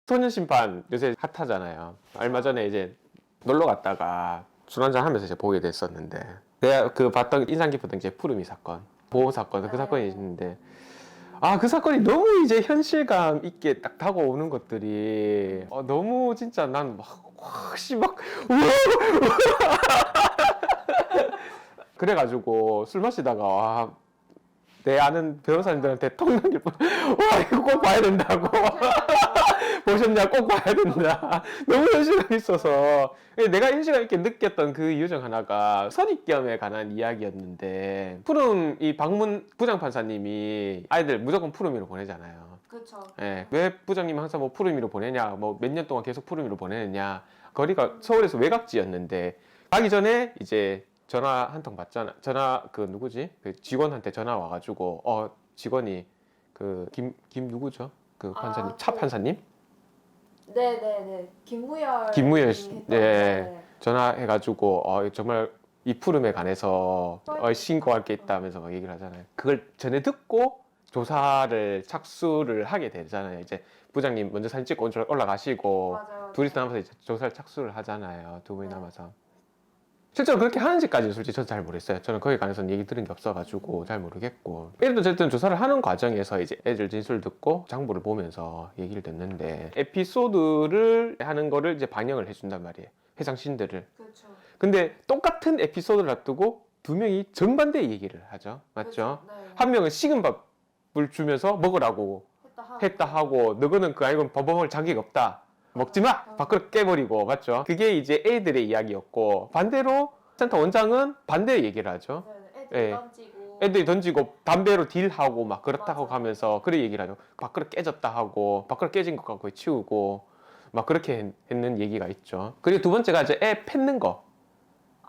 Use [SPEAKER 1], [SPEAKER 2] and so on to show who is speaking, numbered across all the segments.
[SPEAKER 1] 소녀심판 요새 핫하잖아요. 얼마 전에 이제 놀러 갔다가 술 한잔 하면서 이제 보게 됐었는데, 내가 그 봤던 인상 깊었던 게 푸르미 사건, 보호 사건, 그 사건이 있는데, 아, 그 사건이 너무 이제 현실감 있게 딱 다가오는 것들이 너무 진짜 난 막 확시 막 우와! 그래가지고 술 마시다가 내 아는 변호사님들한테 통 남길 뻔. 와, 이거 꼭 봐야 된다고. 보셨냐? 꼭 봐야 된다. 너무 현실감 있어서. 내가 현실감 있게 느꼈던 그 이유 중 하나가 선입견에 관한 이야기였는데, 푸름, 이 박문 부장판사님이 아이들 무조건 푸름이로 보내잖아요.
[SPEAKER 2] 그렇죠.
[SPEAKER 1] 예, 왜 부장님 항상 뭐 푸름이로 보내냐, 뭐 몇 년 동안 계속 푸름이로 보내느냐. 거리가 서울에서 외곽지였는데, 가기 전에 이제 전화 한 통 받잖아. 전화 그 누구지? 그 직원한테 전화 와가지고 직원이 그 김 누구죠? 그 판사님, 차 판사님?
[SPEAKER 2] 네네네. 김무열
[SPEAKER 1] 김무열
[SPEAKER 2] 님이
[SPEAKER 1] 씨,
[SPEAKER 2] 했던
[SPEAKER 1] 네, 전화해가지고 정말 이 푸름에 관해서 신고할 게 있다면서 막 얘기를 하잖아요. 그걸 전에 듣고 조사를 착수를 하게 되잖아요. 이제 부장님 먼저 사진 찍고 올라가시고
[SPEAKER 2] 맞아요.
[SPEAKER 1] 둘이서 남아서 이제 조사를 착수를 하잖아요. 두 분이
[SPEAKER 2] 네.
[SPEAKER 1] 남아서. 실제로 그렇게 하는지까지는 솔직히 저도 잘 모르겠어요. 저는 거기에 관해서는 얘기 들은 게 없어가지고 잘 모르겠고. 예를 어쨌든 조사를 하는 과정에서 이제 애들 진술 듣고 장부를 보면서 얘기를 듣는데, 에피소드를 하는 거를 이제 반영을 해준단 말이에요. 회장신들을.
[SPEAKER 2] 그렇죠.
[SPEAKER 1] 근데 똑같은 에피소드를 놔두고 두 명이 정반대의 얘기를 하죠. 맞죠?
[SPEAKER 2] 그렇죠. 네.
[SPEAKER 1] 한 명은 식은 밥을 주면서 먹으라고 했다 하고, 너거는 그 아이건 버벅을 자격 없다. 먹지 마! 밖으로 깨버리고, 맞죠? 그게 이제 애들의 이야기였고, 반대로 센터 원장은 반대의 얘기를 하죠.
[SPEAKER 2] 네, 애들이
[SPEAKER 1] 예.
[SPEAKER 2] 던지고.
[SPEAKER 1] 애들이 던지고 담배로 딜하고 막 그렇다고
[SPEAKER 2] 맞아요.
[SPEAKER 1] 하면서 그런 얘기를 하죠. 밖으로 깨졌다 하고, 밖으로 깨진 것 같고 치우고, 막 그렇게 했는 얘기가 있죠. 그리고 두 번째가 이제 애 팼는 거,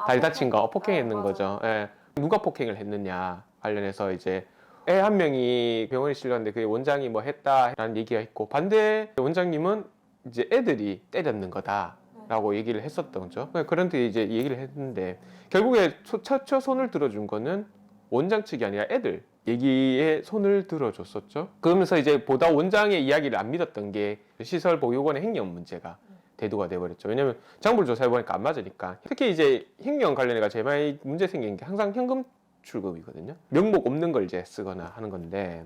[SPEAKER 1] 다리 다친 거, 폭행했는 거죠. 예. 누가 폭행을 했느냐 관련해서 이제 애 한 명이 병원에 실렸는데 그 원장이 뭐 했다라는 얘기가 있고, 반대 원장님은 이제 애들이 때렸는 거다라고 얘기를 했었던 거죠. 그런데 이제 얘기를 했는데, 결국에 최초 손을 들어준 거는 원장 측이 아니라 애들 얘기에 손을 들어줬었죠. 그러면서 이제 보다 원장의 이야기를 안 믿었던 게 시설 보육원의 횡령 문제가 대두가 돼버렸죠. 왜냐면 장부를 조사해보니까 안 맞으니까. 특히 이제 횡령 관련해가 제일 많이 문제 생긴 게 항상 현금 출금이거든요. 명목 없는 걸 이제 쓰거나 하는 건데,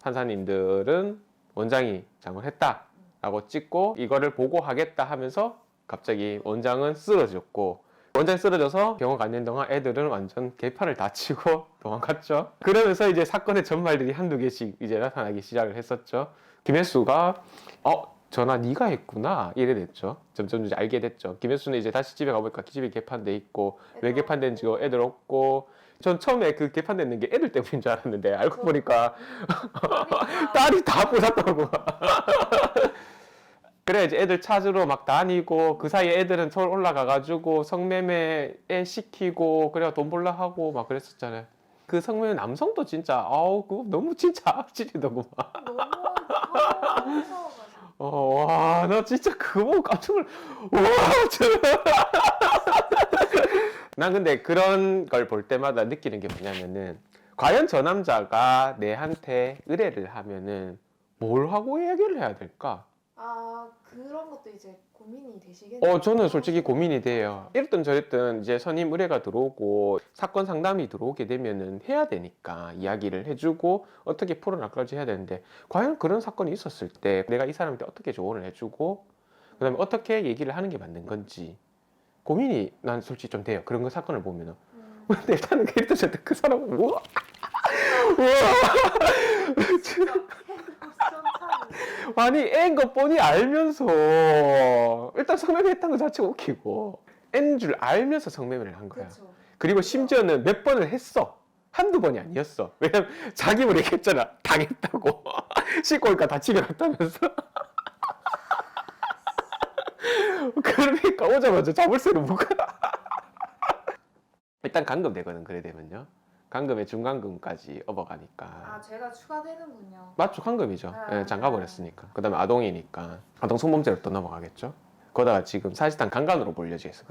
[SPEAKER 1] 판사님들은 원장이 잘못했다라고 찍고 이거를 보고하겠다 하면서 갑자기 원장은 쓰러졌고, 원장이 쓰러져서 병원 가는 동안 애들은 완전 개판을 다 치고 도망갔죠. 그러면서 이제 사건의 전말들이 한두 개씩 이제 나타나기 시작을 했었죠. 김혜수가 전화 네가 했구나 이래 됐죠. 점점 이제 알게 됐죠. 김혜수는 이제 다시 집에 가보니까 집이 개판돼 있고, 왜 개판된지 애들 없고. 전 처음에 그 개판됐는 게 애들 때문인 줄 알았는데, 알고 보니까 딸이 다 부쉈더라고. 그래 이제 애들 찾으러 막 다니고, 그 사이에 애들은 서울 올라가가지고 성매매 애 시키고, 그래야 돈 벌라 하고 막 그랬었잖아요. 그 성매매 남성도 진짜 그거 너무 진짜 악질이더구만.
[SPEAKER 2] 너무 무서워가지고.
[SPEAKER 1] 와, 나 진짜 그거 보고 깜짝 놀라. 와, 난 근데 그런 걸 볼 때마다 느끼는 게 뭐냐면은, 과연 저 남자가 내한테 의뢰를 하면은 뭘 하고 이야기를 해야 될까?
[SPEAKER 2] 그런 것도 이제 고민이 되시겠네요.
[SPEAKER 1] 저는 솔직히 고민이 돼요. 이랬든 저랬든 이제 선임 의뢰가 들어오고 사건 상담이 들어오게 되면은 해야 되니까 이야기를 해주고 어떻게 풀어나갈지 해야 되는데, 과연 그런 사건이 있었을 때 내가 이 사람한테 어떻게 조언을 해주고 그 다음에 어떻게 얘기를 하는 게 맞는 건지 고민이 난 솔직히 좀 돼요. 그런 거 사건을 보면은. 근데 일단은 이랬든 저랬든 그 사람은 우와 아니 애인 것 뻔히 알면서 일단 성매매 했다는 것 자체가 웃기고, 애인 줄 알면서 성매매를 한 거야.
[SPEAKER 2] 그렇죠.
[SPEAKER 1] 그리고 심지어는 몇 번을 했어. 한두 번이 아니었어. 왜냐면 자기 뭐 얘기했잖아. 당했다고. 씻고 오니까 다치게 갔다면서. 그러니까 오자마자 자물쇠를 묶어. 일단 감금되거든, 그래 되면요. 감금에 중감금까지 업어가니까.
[SPEAKER 2] 제가 추가되는군요.
[SPEAKER 1] 맞죠, 감금이죠. 예, 잠가버렸으니까. 그 다음에 아동이니까 아동 성범죄로 또 넘어가겠죠. 거기다가 지금 사실상 강간으로 몰려지겠어.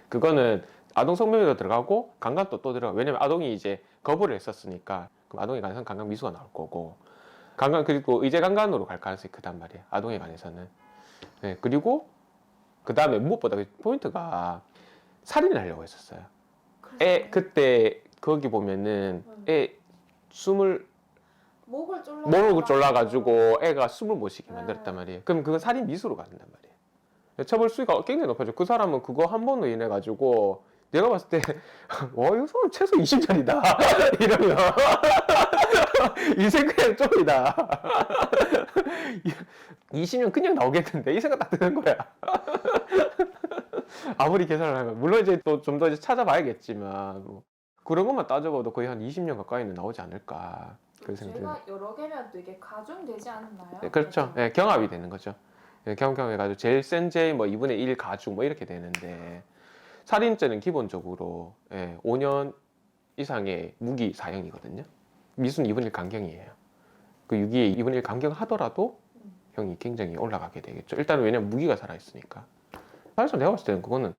[SPEAKER 1] 그거는 아동 성매매도 들어가고 강간도 또 들어가. 왜냐면 아동이 이제 거부를 했었으니까 그럼 아동에 관해서는 강간 미수가 나올 거고. 강간 그리고 의제 강간으로 갈 가능성이 크단 말이에요. 아동에 관해서는. 네, 그리고 그 다음에 무엇보다 그 포인트가 살인을 하려고 했었어요. 애 그때 거기 보면은 애 숨을
[SPEAKER 2] 목을 졸라
[SPEAKER 1] 목을 졸라가지고 애가 숨을 못 쉬게 만들었단 말이에요. 그럼 그건 살인 미수로 간단 말이에요. 처벌 수위가 굉장히 높아져. 그 사람은 그거 한 번으로 인해 가지고 내가 봤을 때 와, 이 사람 최소 20년이다 이러면 인생 그냥 좀이다. 20년 그냥 나오겠는데 이 생각 딱 드는 거야. 아무리 계산을 하면 물론 이제 또 좀 더 찾아봐야겠지만 뭐 그런 것만 따져봐도 거의 한 20년 가까이는 나오지 않을까. 그런 생각이
[SPEAKER 2] 죄가 여러 개면 또 이게 가중되지 않나요?
[SPEAKER 1] 네, 그렇죠. 네, 경합이 되는 거죠. 네, 경합해가지고 제일 센 죄 뭐 2분의 1 가중 뭐 이렇게 되는데 살인죄는 기본적으로 5년 이상의 무기 사형이거든요. 미수는 2분의 1 강경이에요. 그 6기에 2분의 1 강경하더라도 형이 굉장히 올라가게 되겠죠. 일단은 왜냐면 무기가 살아있으니까. 사실상 내가 봤을 때는 그거는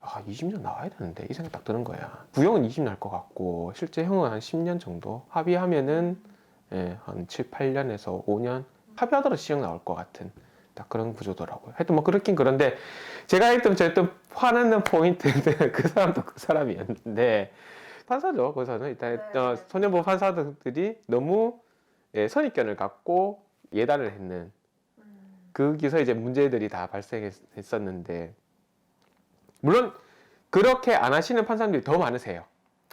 [SPEAKER 1] 20년 나와야 되는데 이 생각 딱 드는 거야. 구형은 20년 할 것 같고 실제 형은 한 10년 정도 합의하면은 한 7, 8년에서 5년 합의하더라도 시형 나올 것 같은 딱 그런 구조더라고요. 하여튼 뭐 그렇긴 그런데 제가 했던 화내는 포인트는 그 사람도 그 사람이었는데 판사죠. 거기서는 일단
[SPEAKER 2] 네.
[SPEAKER 1] 소년법 판사들이 너무 선입견을 갖고 예단을 했는 거기서 이제 문제들이 다 발생했었는데 물론 그렇게 안 하시는 판사님들이 더 많으세요.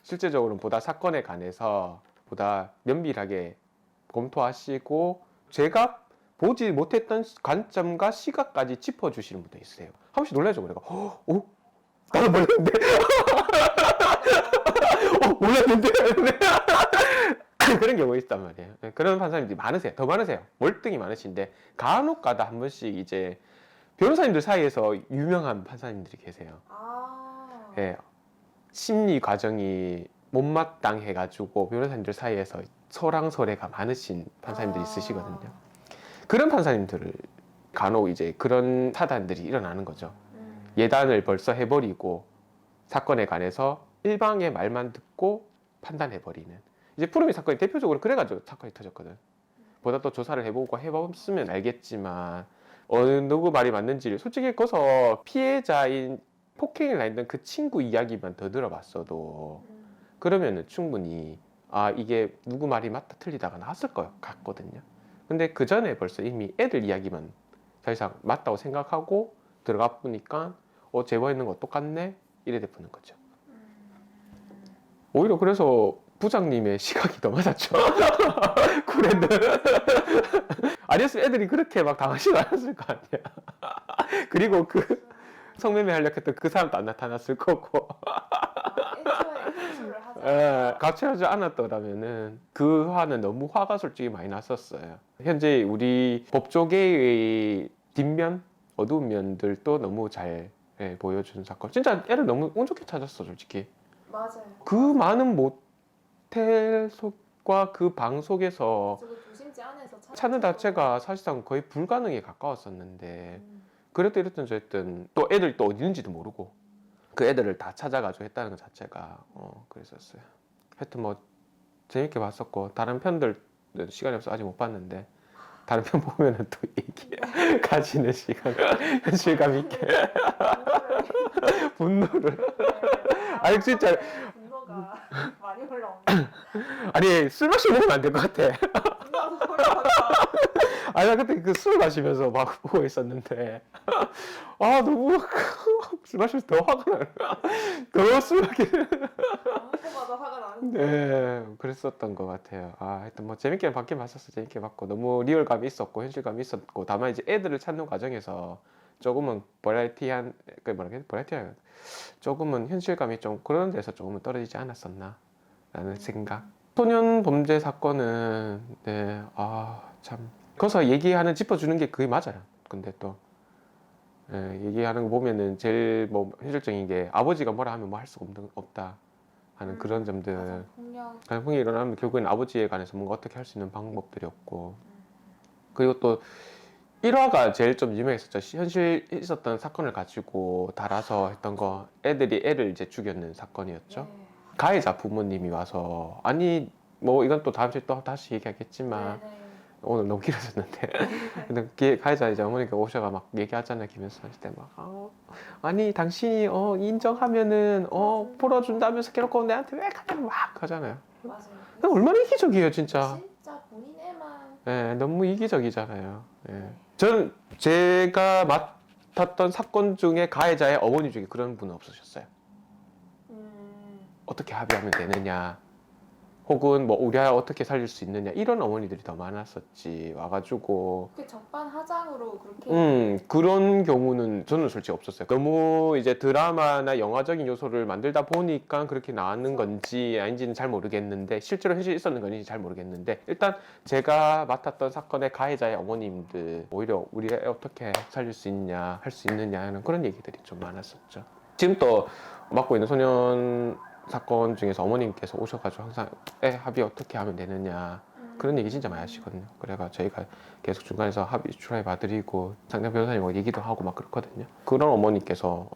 [SPEAKER 1] 실제적으로는 보다 사건에 관해서 보다 면밀하게 검토하시고 제가 보지 못했던 관점과 시각까지 짚어주시는 분도 있어요. 한 번씩 놀라죠. 그래가 나도 몰랐는데 몰랐는데 그런 경우 있단 말이에요. 그런 판사님들이 많으세요. 더 많으세요. 월등히 많으신데 간혹가다 한 번씩 이제 변호사님들 사이에서 유명한 판사님들이 계세요. 예, 심리 과정이 못마땅해가지고 변호사님들 사이에서 소랑소래가 많으신 판사님들이 있으시거든요. 그런 판사님들을 간혹 이제 그런 사단들이 일어나는 거죠. 예단을 벌써 해버리고 사건에 관해서 일방의 말만 듣고 판단해버리는. 이제 푸르미 사건이 대표적으로 그래가지고 사건이 터졌거든. 보다 또 조사를 해보고 해봤으면 알겠지만 어느 누구 말이 맞는지를 솔직히 거기서 피해자인 폭행을 당했던 그 친구 이야기만 더 들어봤어도 그러면은 충분히 이게 누구 말이 맞다 틀리다가 나왔을 것 같거든요. 근데 그 전에 벌써 이미 애들 이야기만 사실상 맞다고 생각하고 들어가 보니까 제보했는 거 똑같네 이래 되푸는 거죠. 오히려 그래서 부장님의 시각이 더 맞았죠. 그랜드 아니었으면 애들이 그렇게 막 당하지 않았을 거 아니야. 그리고 그 성매매 하려고 했던 그 사람도 안 나타났을 거고. 가출하지 않았더라면은 그 화는 너무 화가 솔직히 많이 났었어요. 현재 우리 법조계의 뒷면, 어두운 면들도 너무 잘 보여준 사건. 진짜 애를 너무 운 좋게 찾았어, 솔직히.
[SPEAKER 2] 맞아요.
[SPEAKER 1] 그 많은 모텔 속과 그 방 속에서
[SPEAKER 2] 조심지 안에서
[SPEAKER 1] 찾는 자체가 사실상 거의 불가능에 가까웠었는데 그랬든 이랬든 저랬든 또 애들 또 어디 있는지도 모르고 그 애들을 다 찾아가지고 했다는 것 자체가 그랬었어요. 하여튼 뭐 재밌게 봤었고 다른 편들 시간이 없어 아직 못 봤는데 다른 편 보면은 또 얘기 가지는 시간 현실감 있게 분노를 아니 진짜
[SPEAKER 2] 분노가 많이 올라오네.
[SPEAKER 1] 아니 술 마시고 먹으면 안 될 것 같아.
[SPEAKER 2] 분노가 올라오다.
[SPEAKER 1] 아니 나 그때 그 술 마시면서 막 보고 있었는데 너무 술 마시면서 더 화가 나는 거야. 더 술 마시면
[SPEAKER 2] 아무거마다 화가 나는데.
[SPEAKER 1] 네 그랬었던 것 같아요. 하여튼 뭐 재밌게 봤긴 봤었어. 재밌게 봤고 너무 리얼감이 있었고 현실감이 있었고 다만 이제 애들을 찾는 과정에서 조금은 버라이티한 그 뭐라 그래 버라이티한 조금은 현실감이 좀 그런 데서 조금은 떨어지지 않았었나 라는 생각. 소년 범죄 사건은 참 거기서 얘기하는 짚어주는 게 그게 맞아요. 근데 또 얘기하는 거 보면은 제일 뭐 현실적인 게 아버지가 뭐라 하면 뭐 할 수가 없다 하는 그런 점들. 가정폭력이 일어나면 결국엔 아버지에 관해서 뭔가 어떻게 할 수 있는 방법들이었고 그리고 또 1화가 제일 좀 유명했었죠. 현실 있었던 사건을 가지고 달아서 했던 거 애들이 애를 이제 죽였는 사건이었죠. 가해자 부모님이 와서 아니 뭐 이건 또 다음 주에 또 다시 얘기하겠지만 오늘 너무 길어졌는데 근데 가해자 이제 어머니가 오셔가 막 얘기하잖아요. 김현수 할 때 막 아니 당신이 인정하면은 풀어준다면서 계속 내한테 왜 가냐 막 하잖아요.
[SPEAKER 2] 맞아요.
[SPEAKER 1] 얼마나 이기적이에요 진짜.
[SPEAKER 2] 진짜 본인애만.
[SPEAKER 1] 예, 너무 이기적이잖아요. 예.
[SPEAKER 2] 네.
[SPEAKER 1] 저는 제가 맡았던 사건 중에 가해자의 어머니 중에 그런 분은 없으셨어요. 어떻게 합의하면 되느냐, 혹은 뭐 우리 아이 어떻게 살릴 수 있느냐 이런 어머니들이 더 많았었지 와가지고
[SPEAKER 2] 그렇게 적반하장으로 그렇게.
[SPEAKER 1] 그런 경우는 저는 솔직히 없었어요. 너무 이제 드라마나 영화적인 요소를 만들다 보니까 그렇게 나왔는 건지 아닌지는 잘 모르겠는데 실제로 현실에 있었는 건지 잘 모르겠는데 일단 제가 맡았던 사건의 가해자의 어머님들 오히려 우리 애 어떻게 살릴 수 있냐 할 수 있느냐 하는 그런 얘기들이 좀 많았었죠. 지금 또 맡고 있는 소년 사건 중에서 어머님께서 오셔가지고 항상 애 합의 어떻게 하면 되느냐 그런 얘기 진짜 많이 하시거든요. 그래가 저희가 계속 중간에서 합의 추라해 봐드리고 상담 변호사님하고 얘기도 하고 막 그렇거든요. 그런 어머니께서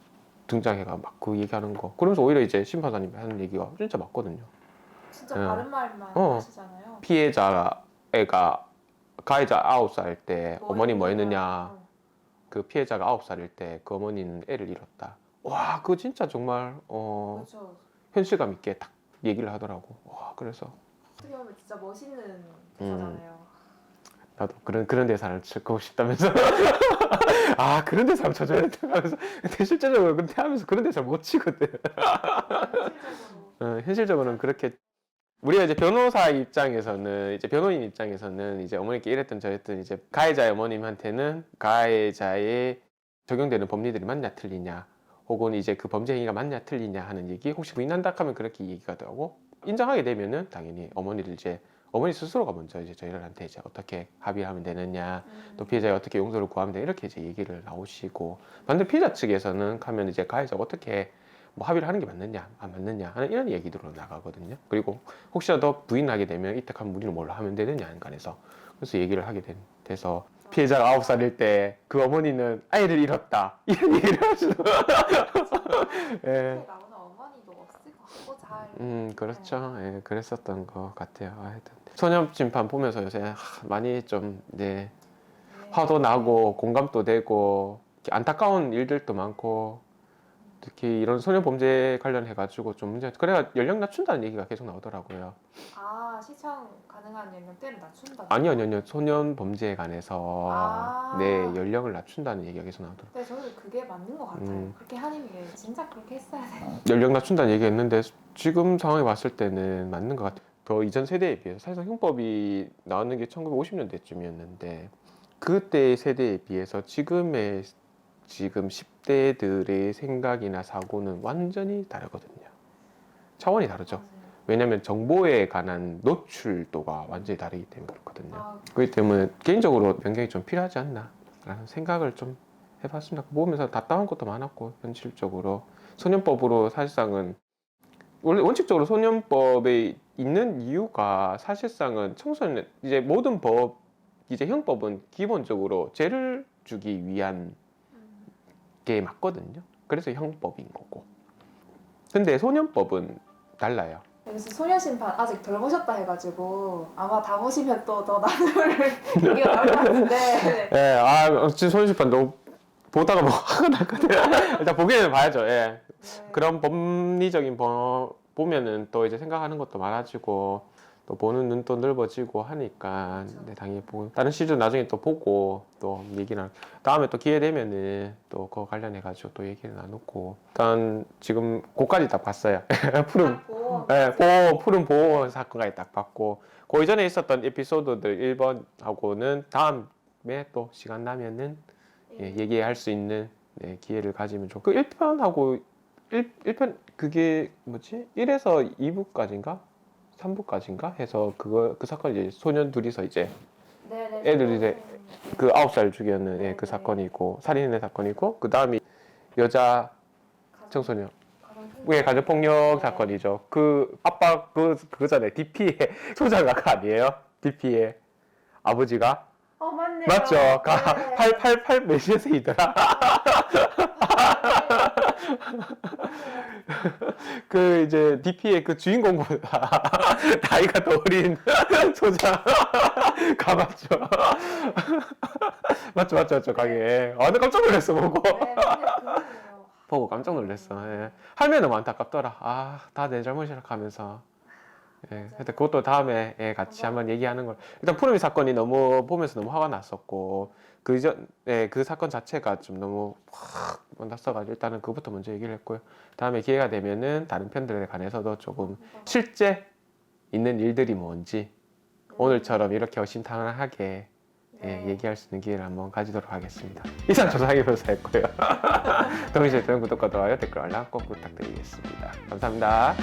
[SPEAKER 1] 등장해가 막 그 얘기하는 거 그러면서 오히려 이제 심판사님이 하는 얘기가 진짜 맞거든요.
[SPEAKER 2] 진짜
[SPEAKER 1] 네.
[SPEAKER 2] 바른 말만
[SPEAKER 1] 어.
[SPEAKER 2] 하시잖아요.
[SPEAKER 1] 피해자 애가 가해자 9살 때 어머니 뭐 했느냐
[SPEAKER 2] 어.
[SPEAKER 1] 그 피해자가 9살일 때 그 어머니는 애를 잃었다. 와 그거 진짜 정말
[SPEAKER 2] 그렇죠.
[SPEAKER 1] 현실감 있게 딱 얘기를 하더라고. 와 그래서
[SPEAKER 2] 어떻게 보면 진짜 멋있는 대사잖아요.
[SPEAKER 1] 나도 그런 대사를 듣고 싶다면서 아 그런 대사를 쳐줘야 된다 하면서 근데 실제적으로 근데 하면서 그런 대사를 못 치거든.
[SPEAKER 2] 현실적으로.
[SPEAKER 1] 현실적으로는 그렇게 우리가 이제 변호사 입장에서는 이제 변호인 입장에서는 이제 어머니께 이랬던 저랬던 이제 가해자의 어머님한테는 가해자의 적용되는 법리들이 맞냐 틀리냐 혹은 이제 그 범죄 행위가 맞냐 틀리냐 하는 얘기 혹시 부인한다 하면 그렇게 얘기가 되고 인정하게 되면은 당연히 어머니를 이제 어머니 스스로가 먼저 이제 저희들한테 이제 어떻게 합의하면 되느냐 또 피해자가 어떻게 용서를 구하면 되냐 이렇게 이제 얘기를 나오시고 반대 피해자 측에서는 가면 이제 가해자가 어떻게 뭐 합의를 하는 게 맞느냐 안 맞느냐 하는 이런 얘기들로 나가거든요. 그리고 혹시라도 부인하게 되면 이때까지 우리는 뭘 하면 되느냐 한간에서 그래서 얘기를 하게 돼서 피해자가 9살일 때 그 어머니는 아이를 잃었다 이런 얘기를 하시는 예.
[SPEAKER 2] 이렇게 나오는 어머니도 없을 것 같고 잘.
[SPEAKER 1] 그렇죠. 예, 그랬었던 것 같아요. 하여튼 소년 심판 보면서 요새 많이 좀
[SPEAKER 2] 네.
[SPEAKER 1] 화도 나고 공감도 되고 안타까운 일들도 많고 특히 이런 소년 범죄 관련해 가지고 좀 문제. 그래가 연령 낮춘다는 얘기가 계속 나오더라고요.
[SPEAKER 2] 아 시청 가능한 연령대를 낮춘다.
[SPEAKER 1] 아니요. 소년 범죄에 관해서
[SPEAKER 2] 아.
[SPEAKER 1] 네 연령을 낮춘다는 얘기가 계속 나오더라고요.
[SPEAKER 2] 네, 저는 그게 맞는 것 같아요. 그렇게 하는 게 진짜 그렇게 했어야 돼.
[SPEAKER 1] 연령 낮춘다는 얘기했는데 지금 상황에 봤을 때는 맞는 것 같아요. 더 이전 세대에 비해서 사실상 형법이 나오는 게 1950년대쯤이었는데 그때의 세대에 비해서 지금 10대들의 생각이나 사고는 완전히 다르거든요. 차원이 다르죠.
[SPEAKER 2] 맞아요.
[SPEAKER 1] 왜냐하면 정보에 관한 노출도가 완전히 다르기 때문에 그렇거든요.
[SPEAKER 2] 아,
[SPEAKER 1] 그렇기 때문에 개인적으로 변경이 좀 필요하지 않나 라는 생각을 좀 해봤습니다. 보면서 답답한 것도 많았고 현실적으로 소년법으로 사실상은 원래 원칙적으로 소년법에 있는 이유가 사실상은 청소년 이제 모든 법 이제 형법은 기본적으로 죄를 주기 위한 게 맞거든요. 그래서 형법인 거고. 근데 소년법은 달라요.
[SPEAKER 2] 그래서 소년 심판 아직 덜 보셨다 해가지고 아마 다 보시면 또 더 나눌 얘기가 나올 것 같은데.
[SPEAKER 1] 예, 지금 소년심판 너무 보다가 뭐 화가 났거든요. 일단 보기는 봐야죠. 예.
[SPEAKER 2] 네.
[SPEAKER 1] 그런 법리적인 보면은 또 이제 생각하는 것도 많아지고 또 보는 눈도 넓어지고 하니까
[SPEAKER 2] 그렇죠.
[SPEAKER 1] 네, 당연히 보고 다른 시즌 나중에 또 보고 또 얘기나 다음에 또 기회 되면은 또 그거 관련해 가지고 또 얘기를 나누고 일단 지금 그까지 딱 봤어요. 푸른
[SPEAKER 2] 보험.
[SPEAKER 1] 푸른 보호 사건까지 딱 봤고 그 이전에 있었던 에피소드들 1번하고는 다음에 또 시간 나면은 예, 얘기할 수 있는 네, 기회를 가지면 좋고 그 1편하고 1편 그게 뭐지? 1에서 2부까지인가? 3부까지인가? 해서 그 사건이 이제 소년 둘이서 이제
[SPEAKER 2] 네네.
[SPEAKER 1] 애들이 이제 그 9살 죽였는 예, 그
[SPEAKER 2] 네.
[SPEAKER 1] 사건이고 살인의 사건이고 그 다음이 여자 청소년 왜 가정폭력 사건이죠. 그 아빠 그거잖아요. DP의 소장가가 아니에요? DP의 아버지가
[SPEAKER 2] 맞네요.
[SPEAKER 1] 맞죠?
[SPEAKER 2] 네.
[SPEAKER 1] 888 몇년생이더라. 그 이제 DP의 그 주인공보다 나이가 더 어린 소장 가봤죠. 맞죠 가게. 아, 나 깜짝 놀랐어 보고.
[SPEAKER 2] 네, 근데 그거예요.
[SPEAKER 1] 보고 깜짝 놀랐어. 예. 할매는 너무 안타깝더라. 아, 다 내 잘못이라 하면서. 예. 하여튼 그것도 다음에 예, 같이 한번 얘기하는 걸. 일단 푸르미 사건이 너무 보면서 너무 화가 났었고 그 사건 자체가 좀 너무 확 났어가지고 일단은 그부터 먼저 얘기를 했고요. 다음에 기회가 되면은 다른 편들에 관해서도 조금 실제 있는 일들이 뭔지 오늘처럼 이렇게 허심탄회하게
[SPEAKER 2] 네.
[SPEAKER 1] 얘기할 수 있는 기회를 한번 가지도록 하겠습니다. 이상 조상희 변호사였고요. 동시에 구독과 좋아요, 댓글 알람 꼭 부탁드리겠습니다. 감사합니다.